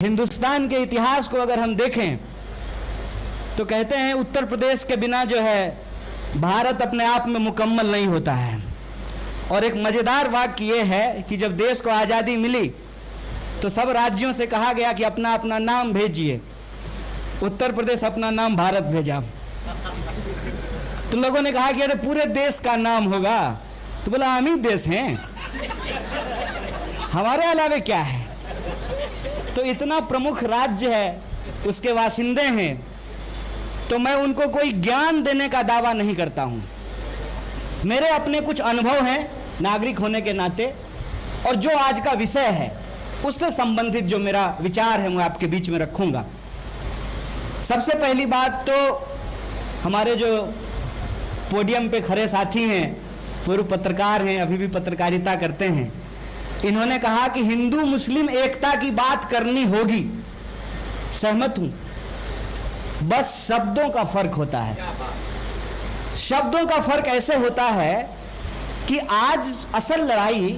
हिंदुस्तान के इतिहास को अगर हम देखें तो कहते हैं उत्तर प्रदेश के बिना जो है भारत अपने आप में मुकम्मल नहीं होता है। और एक मजेदार वाक्य ये है कि जब देश को आज़ादी मिली तो सब राज्यों से कहा गया कि अपना अपना नाम भेजिए। उत्तर प्रदेश अपना नाम भारत भेजा। तो लोगों ने कहा कि अरे पूरे देश का नाम होगा, तो बोला हम ही देश हैं, हमारे अलावे क्या है। तो इतना प्रमुख राज्य है, उसके वासिंदे हैं, तो मैं उनको कोई ज्ञान देने का दावा नहीं करता हूं। मेरे अपने कुछ अनुभव हैं नागरिक होने के नाते, और जो आज का विषय है उससे संबंधित जो मेरा विचार है मैं आपके बीच में रखूंगा। सबसे पहली बात तो हमारे जो पोडियम पे खड़े साथी हैं, पूर्व पत्रकार हैं, अभी भी पत्रकारिता करते हैं, इन्होंने कहा कि हिंदू मुस्लिम एकता की बात करनी होगी। सहमत हूं, बस शब्दों का फर्क होता है। शब्दों का फर्क ऐसे होता है कि आज असल लड़ाई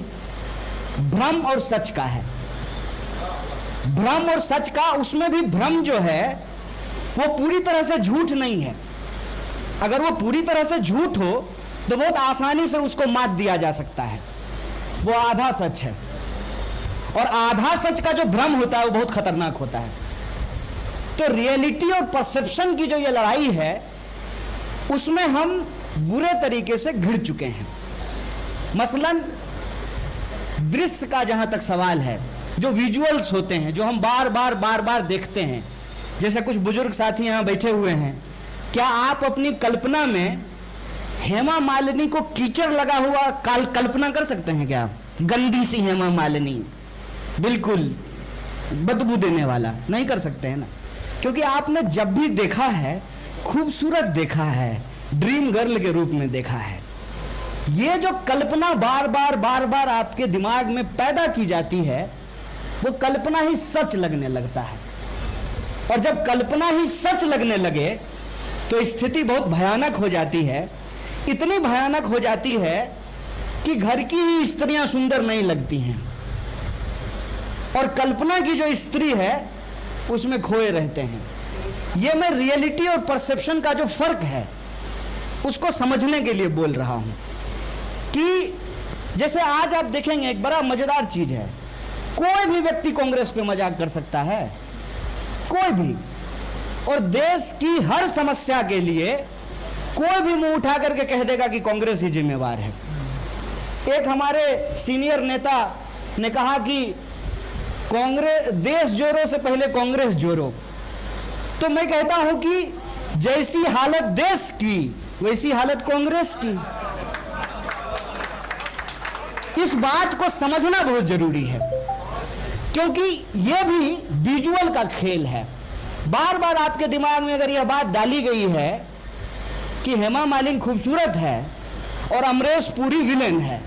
भ्रम और सच का है। भ्रम और सच का, उसमें भी भ्रम जो है वो पूरी तरह से झूठ नहीं है। अगर वो पूरी तरह से झूठ हो तो बहुत आसानी से उसको मात दिया जा सकता है। वो आधा सच है, और आधा सच का जो भ्रम होता है वो बहुत खतरनाक होता है। तो रियलिटी और परसेप्शन की जो ये लड़ाई है उसमें हम बुरे तरीके से घिर चुके हैं। मसलन दृश्य का जहां तक सवाल है, जो विजुअल्स होते हैं, जो हम बार बार देखते हैं, जैसे कुछ बुजुर्ग साथी यहां बैठे हुए हैं, क्या आप अपनी कल्पना में हेमा मालिनी को कीचड़ लगा हुआ कल्पना कर सकते हैं? क्या गंदी सी हेमा मालिनी, बिल्कुल बदबू देने वाला, नहीं कर सकते हैं ना, क्योंकि आपने जब भी देखा है खूबसूरत देखा है, ड्रीम गर्ल के रूप में देखा है। ये जो कल्पना बार बार आपके दिमाग में पैदा की जाती है वो कल्पना ही सच लगने लगता है। और जब कल्पना ही सच लगने लगे तो स्थिति बहुत भयानक हो जाती है। इतनी भयानक हो जाती है कि घर की ही स्त्रियां सुंदर नहीं लगती हैं, और कल्पना की जो स्त्री है उसमें खोए रहते हैं। ये मैं रियलिटी और परसेप्शन का जो फर्क है उसको समझने के लिए बोल रहा हूं कि जैसे आज आप देखेंगे एक बड़ा मजेदार चीज है, कोई भी व्यक्ति कांग्रेस पे मजाक कर सकता है, कोई भी, और देश की हर समस्या के लिए कोई भी मुंह उठा करके कह देगा कि कांग्रेस ही जिम्मेवार है। एक हमारे सीनियर नेता ने कहा कि कांग्रेस, देश जोरो से पहले कांग्रेस जोरो। तो मैं कहता हूं कि जैसी हालत देश की वैसी हालत कांग्रेस की। इस बात को समझना बहुत जरूरी है, क्योंकि यह भी विजुअल का खेल है। बार बार आपके दिमाग में अगर यह बात डाली गई है कि हेमा मालिनी खूबसूरत है और अमरीश पुरी विलेन है,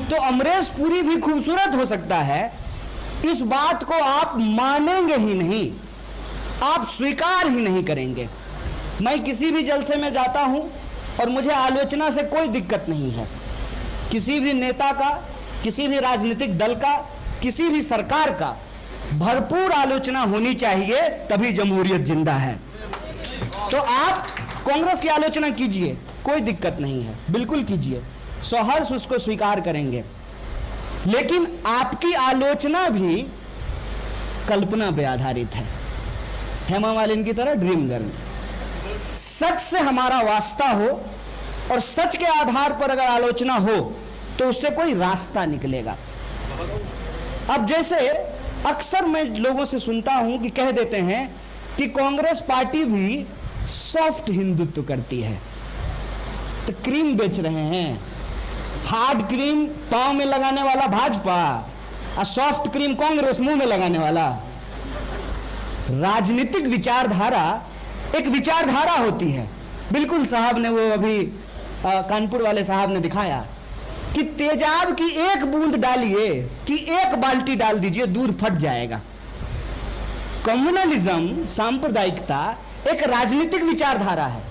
तो अमरीश पुरी भी खूबसूरत हो सकता है, इस बात को आप मानेंगे ही नहीं, आप स्वीकार ही नहीं करेंगे। मैं किसी भी जलसे में जाता हूं और मुझे आलोचना से कोई दिक्कत नहीं है। किसी भी नेता का, किसी भी राजनीतिक दल का, किसी भी सरकार का भरपूर आलोचना होनी चाहिए, तभी जमहूरियत जिंदा है। तो आप कांग्रेस की आलोचना कीजिए, कोई दिक्कत नहीं है, बिल्कुल कीजिए, सहर्ष उसको स्वीकार करेंगे। लेकिन आपकी आलोचना भी कल्पना पे आधारित है, हेमा मालिनी की तरह ड्रीम गर्ल। सच से हमारा वास्ता हो और सच के आधार पर अगर आलोचना हो तो उससे कोई रास्ता निकलेगा। अब जैसे अक्सर मैं लोगों से सुनता हूं कि कह देते हैं कि कांग्रेस पार्टी भी सॉफ्ट हिंदुत्व करती है, तो क्रीम बेच रहे हैं, हार्ड क्रीम पांव में लगाने वाला भाजपा और सॉफ्ट क्रीम कांग्रेस मुंह में लगाने वाला। राजनीतिक विचारधारा एक विचारधारा होती है। बिल्कुल साहब ने वो अभी कानपुर वाले साहब ने दिखाया कि तेजाब की एक बूंद डालिए कि एक बाल्टी डाल दीजिए, दूध फट जाएगा। कम्युनलिज्म, सांप्रदायिकता एक राजनीतिक विचारधारा है।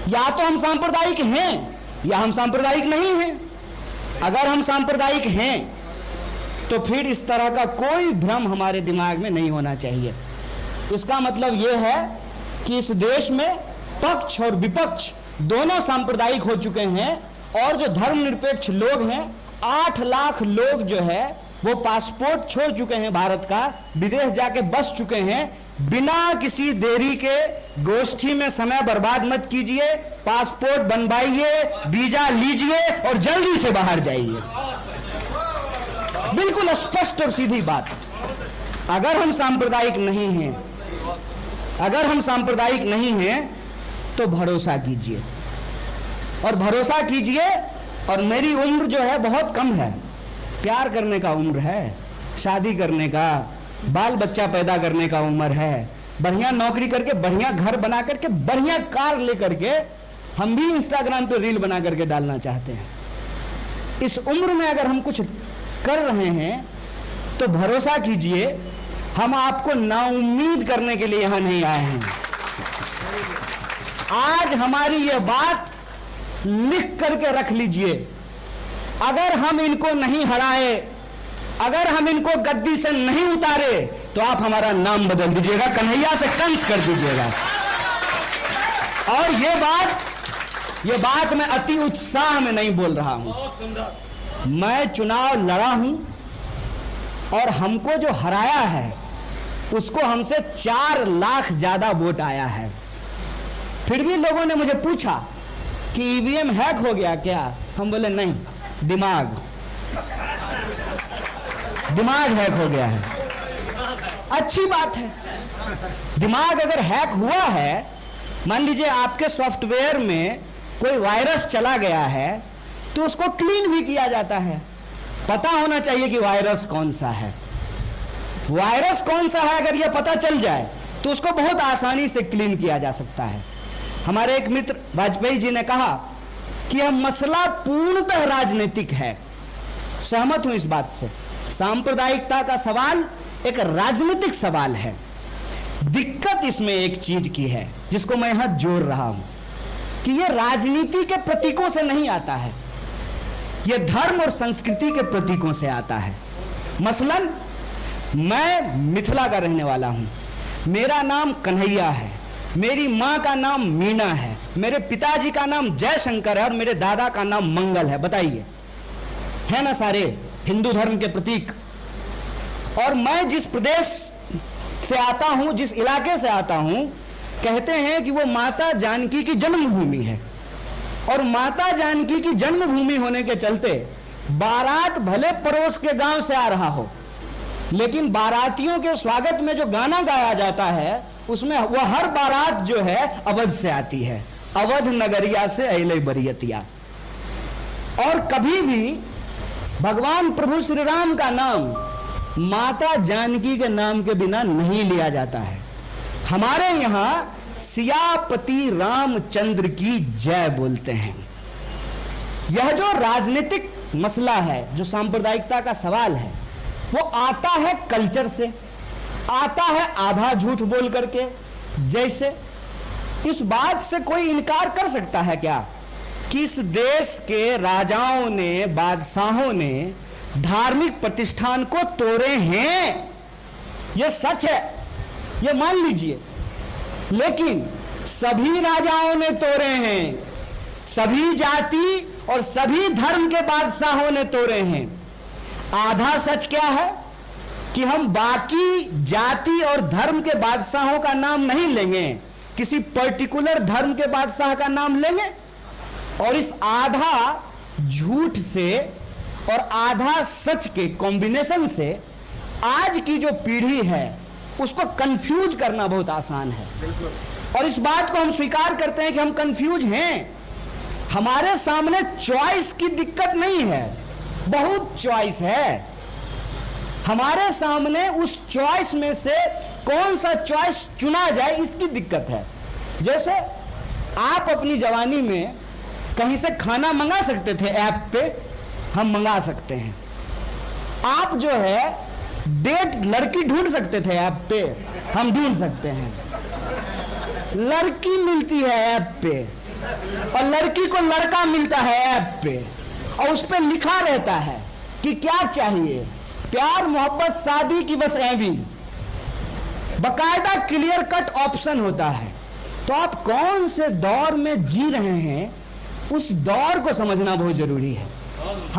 या तो हम सांप्रदायिक हैं या हम सांप्रदायिक नहीं हैं। अगर हम सांप्रदायिक हैं तो फिर इस तरह का कोई भ्रम हमारे दिमाग में नहीं होना चाहिए। इसका मतलब यह है कि इस देश में पक्ष और विपक्ष दोनों सांप्रदायिक हो चुके हैं, और जो धर्मनिरपेक्ष लोग हैं 8 लाख लोग जो है वो पासपोर्ट छोड़ चुके हैं भारत का, विदेश जाके बस चुके हैं। बिना किसी देरी के गोष्ठी में समय बर्बाद मत कीजिए, पासपोर्ट बनवाइए, वीजा लीजिए और जल्दी से बाहर जाइए। बिल्कुल स्पष्ट और सीधी बात। अगर हम सांप्रदायिक नहीं हैं, अगर हम सांप्रदायिक नहीं हैं तो भरोसा कीजिए, और भरोसा कीजिए। और मेरी उम्र जो है बहुत कम है, प्यार करने का उम्र है, शादी करने का, बाल बच्चा पैदा करने का उम्र है, बढ़िया नौकरी करके, बढ़िया घर बना करके, बढ़िया कार लेकर के हम भी इंस्टाग्राम पे रील बना करके डालना चाहते हैं। इस उम्र में अगर हम कुछ कर रहे हैं तो भरोसा कीजिए, हम आपको नाउम्मीद करने के लिए यहां नहीं आए हैं। आज हमारी यह बात लिख करके रख लीजिए, अगर हम इनको नहीं हराए, अगर हम इनको गद्दी से नहीं उतारे तो आप हमारा नाम बदल दीजिएगा, कन्हैया से कंस कर दीजिएगा। और ये बात मैं अति उत्साह में नहीं बोल रहा हूं। मैं चुनाव लड़ा हूं और हमको जो हराया है उसको हमसे 4 लाख ज्यादा वोट आया है। फिर भी लोगों ने मुझे पूछा कि ईवीएम हैक हो गया क्या? हम बोले नहीं, दिमाग हैक हो गया है। अच्छी बात है, दिमाग अगर हैक हुआ है, मान लीजिए आपके सॉफ्टवेयर में कोई वायरस चला गया है तो उसको क्लीन भी किया जाता है। पता होना चाहिए कि वायरस कौन सा है। वायरस कौन सा है अगर यह पता चल जाए तो उसको बहुत आसानी से क्लीन किया जा सकता है। हमारे एक मित्र वाजपेयी जी ने कहा कि यह मसला पूर्णतः राजनीतिक है। सहमत हूं इस बात से। सांप्रदायिकता का सवाल एक राजनीतिक सवाल है। दिक्कत इसमें एक चीज की है जिसको मैं यहां जोड़ रहा हूं कि यह राजनीति के प्रतीकों से नहीं आता है, यह धर्म और संस्कृति के प्रतीकों से आता है। मसलन मैं मिथिला का रहने वाला हूं, मेरा नाम कन्हैया है, मेरी मां का नाम मीना है, मेरे पिताजी का नाम जयशंकर है और मेरे दादा का नाम मंगल है। बताइए, है ना सारे हिंदू धर्म के प्रतीक। और मैं जिस प्रदेश से आता हूं, जिस इलाके से आता हूं, कहते हैं कि वो माता जानकी की जन्मभूमि है। और माता जानकी की जन्मभूमि होने के चलते बारात भले पड़ोस के गांव से आ रहा हो, लेकिन बारातियों के स्वागत में जो गाना गाया जाता है उसमें वह हर बारात जो है अवध से आती है, अवध नगरिया से अइले बरियतिया। और कभी भी भगवान प्रभु श्री राम का नाम माता जानकी के नाम के बिना नहीं लिया जाता है। हमारे यहां सियापति रामचंद्र की जय बोलते हैं। यह जो राजनीतिक मसला है, जो सांप्रदायिकता का सवाल है, वो आता है कल्चर से, आता है आधा झूठ बोल करके। जैसे इस बात से कोई इनकार कर सकता है क्या कि इस देश के राजाओं ने, बादशाहों ने धार्मिक प्रतिष्ठान को तोड़े हैं? यह सच है, यह मान लीजिए। लेकिन सभी राजाओं ने तोड़े हैं, सभी जाति और सभी धर्म के बादशाहों ने तोड़े हैं। आधा सच क्या है कि हम बाकी जाति और धर्म के बादशाहों का नाम नहीं लेंगे, किसी पर्टिकुलर धर्म के बादशाह का नाम लेंगे। और इस आधा झूठ से और आधा सच के कॉम्बिनेशन से आज की जो पीढ़ी है उसको कंफ्यूज करना बहुत आसान है। और इस बात को हम स्वीकार करते हैं कि हम कंफ्यूज हैं। हमारे सामने चॉइस की दिक्कत नहीं है, बहुत चॉइस है। हमारे सामने उस चॉइस में से कौन सा चॉइस चुना जाए इसकी दिक्कत है। जैसे आप अपनी जवानी में कहीं से खाना मंगा सकते थे, ऐप पे हम मंगा सकते हैं। आप जो है डेट लड़की ढूंढ सकते थे, ऐप पे हम ढूंढ सकते हैं। लड़की मिलती है ऐप पे और लड़की को लड़का मिलता है ऐप पे, और उस पे लिखा रहता है कि क्या चाहिए, प्यार मोहब्बत शादी की बस ऐवी बकायदा क्लियर कट ऑप्शन होता है। तो आप कौन से दौर में जी रहे हैं, उस दौर को समझना बहुत जरूरी है। हम